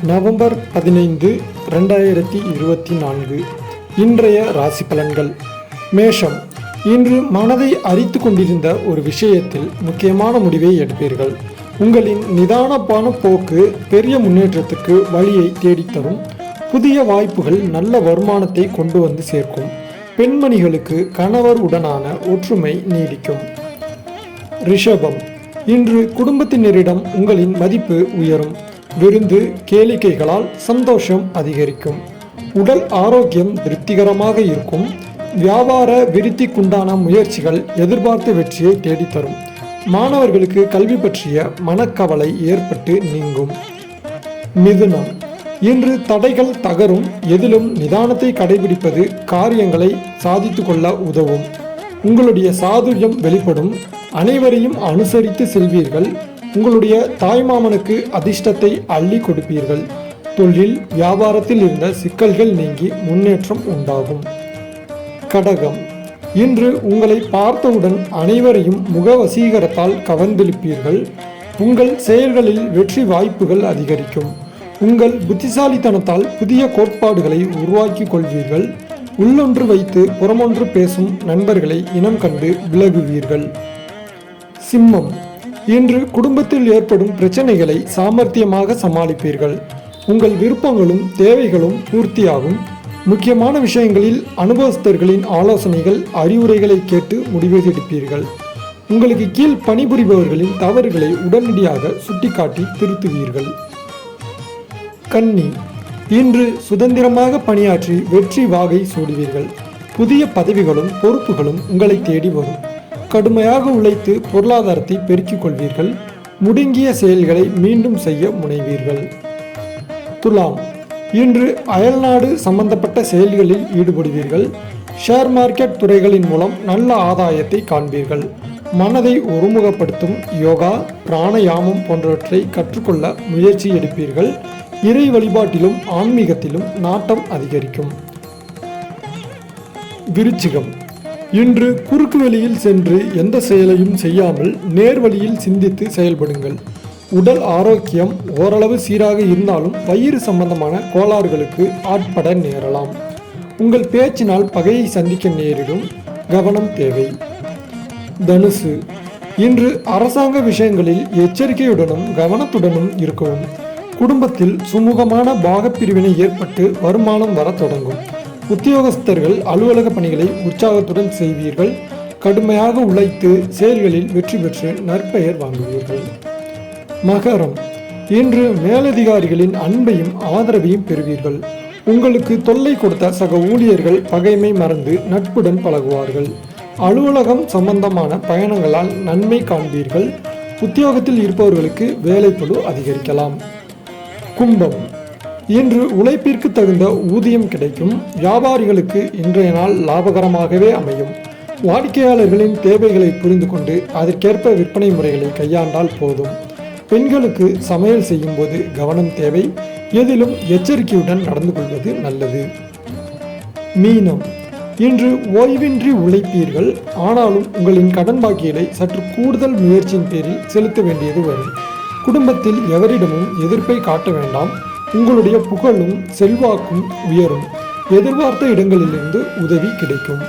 November 15, 2024 இன்றைய ராசி பலன்கள். மேஷம். இன்று மனதை அரித்து கொண்டிருந்த ஒரு விஷயத்தில் முக்கியமான முடிவை எடுப்பீர்கள். உங்களின் நிதானமான போக்கு பெரிய முன்னேற்றத்துக்கு வழியை தேடித்தரும். புதிய வாய்ப்புகள் நல்ல வருமானத்தை கொண்டு வந்து சேர்க்கும். பெண்மணிகளுக்கு கணவர் உடனான ஒற்றுமை நீடிக்கும். ரிஷபம். இன்று குடும்பத்தினரிடம் உங்களின் மதிப்பு உயரும். விருந்து கேளிக்கைகளால் சந்தோஷம் அதிகரிக்கும். உடல் ஆரோக்கியம் திருப்திகரமாக இருக்கும். வியாபார விருத்திக்குண்டான முயற்சிகள் எதிர்பார்த்த வெற்றியை தேடித்தரும். மாணவர்களுக்கு கல்வி பற்றிய மனக்கவலை ஏற்பட்டு நீங்கும். மிதுனம். இன்று தடைகள் தகரும். எதிலும் நிதானத்தை கடைபிடிப்பது காரியங்களை சாதித்து கொள்ள உதவும். உங்களுடைய சாதுரியம் வெளிப்படும். அனைவரையும் அனுசரித்து செல்வீர்கள். உங்களுடைய தாய்மாமனுக்கு அதிர்ஷ்டத்தை அள்ளி கொடுப்பீர்கள். தொழில் வியாபாரத்தில் இருந்த சிக்கல்கள் நீங்கி முன்னேற்றம் உண்டாகும். கடகம். இன்று உங்களை பார்த்தவுடன் அனைவரையும் முகவசீகரத்தால் கவர்ந்திழுப்பீர்கள். உங்கள் செயல்களில் வெற்றி வாய்ப்புகள் அதிகரிக்கும். உங்கள் புத்திசாலித்தனத்தால் புதிய கோட்பாடுகளை உருவாக்கி கொள்வீர்கள். உள்ளொன்று வைத்து புறமொன்று பேசும் நண்பர்களை இனம் கண்டு விலகுவீர்கள். சிம்மம். இன்று குடும்பத்தில் ஏற்படும் பிரச்சனைகளை சாமர்த்தியமாக சமாளிப்பீர்கள். உங்கள் விருப்பங்களும் தேவைகளும் பூர்த்தியாகும். முக்கியமான விஷயங்களில் அனுபவஸ்தர்களின் ஆலோசனைகள் அறிவுரைகளை கேட்டு முடிவு எடுப்பீர்கள். உங்களுக்கு கீழ் பணிபுரிபவர்களின் தவறுகளை உடனடியாக சுட்டிக்காட்டி திருத்துவீர்கள். கன்னி. இன்று சுதந்திரமாக பணியாற்றி வெற்றி வாகை சூடுவீர்கள். புதிய பதவிகளும் பொறுப்புகளும் உங்களை தேடி வரும். கடுமையாக உழைத்து பொருளாதாரத்தை பெருக்கிக் கொள்வீர்கள். முடுங்கிய செயல்களை மீண்டும் செய்ய முனைவீர்கள். துலாம். இன்று அயல்நாடு சம்பந்தப்பட்ட செயல்களில் ஈடுபடுவீர்கள். ஷேர் மார்க்கெட் துறைகளின் மூலம் நல்ல ஆதாயத்தை காண்பீர்கள். மனதை ஒருமுகப்படுத்தும் யோகா பிராணயாமம் போன்றவற்றை கற்றுக்கொள்ள முயற்சி எடுப்பீர்கள். இறை வழிபாட்டிலும் ஆன்மீகத்திலும் நாட்டம் அதிகரிக்கும். விருச்சிகம். இன்று குறுக்கு வழியில் சென்று எந்த செயலையும் செய்யாமல் நேர்வழியில் சிந்தித்து செயல்படுங்கள். உடல் ஆரோக்கியம் ஓரளவு சீராக இருந்தாலும் வயிறு சம்பந்தமான கோளாறுகளுக்கு ஆட்பட நேரலாம். உங்கள் பேச்சினால் பகையை சந்திக்க நேரிடும். கவனம் தேவை. தனுசு. இன்று அரசாங்க விஷயங்களில் எச்சரிக்கையுடனும் கவனத்துடனும் இருக்கவும். குடும்பத்தில் சுமூகமான பாகப்பிரிவினை ஏற்பட்டு வருமானம் வர தொடங்கும். உத்தியோகஸ்தர்கள் அலுவலக பணிகளை உற்சாகத்துடன் செய்வீர்கள். கடுமையாக உழைத்து செயல்களில் வெற்றி பெற்று நற்பெயர் வாங்குவீர்கள். மகரம். இன்று மேலதிகாரிகளின் அன்பையும் ஆதரவையும் பெறுவீர்கள். உங்களுக்கு தொல்லை கொடுத்த சக ஊழியர்கள் பகைமை மறந்து நட்புடன் பழகுவார்கள். அலுவலகம் சம்பந்தமான பயணங்களால் நன்மை காண்பீர்கள். உத்தியோகத்தில் இருப்பவர்களுக்கு வேலைப்பளு அதிகரிக்கலாம். கும்பம். இன்று உழைப்பிற்கு தகுந்த ஊதியம் கிடைக்கும். வியாபாரிகளுக்கு இன்றைய நாள் லாபகரமாகவே அமையும். வாடிக்கையாளர்களின் தேவைகளை புரிந்து கொண்டு அதற்கேற்ப விற்பனை முறைகளை கையாண்டால் போதும். பெண்களுக்கு சமையல் செய்யும் போது கவனம் தேவை. எதிலும் எச்சரிக்கையுடன் நடந்து கொள்வது நல்லது. மீனம். இன்று ஓய்வின்றி உழைப்பீர்கள். ஆனாலும் உங்களின் கடன் பாக்கிகளை சற்று கூடுதல் முயற்சியின் பேரில் செலுத்த வேண்டியது வரும். குடும்பத்தில் எவரிடமும் எதிர்ப்பை காட்ட வேண்டாம். உங்களுடைய புகழும் செல்வாக்கும் உயரும். எதிர்பார்த்த இடங்களிலிருந்து உதவி கிடைக்கும்.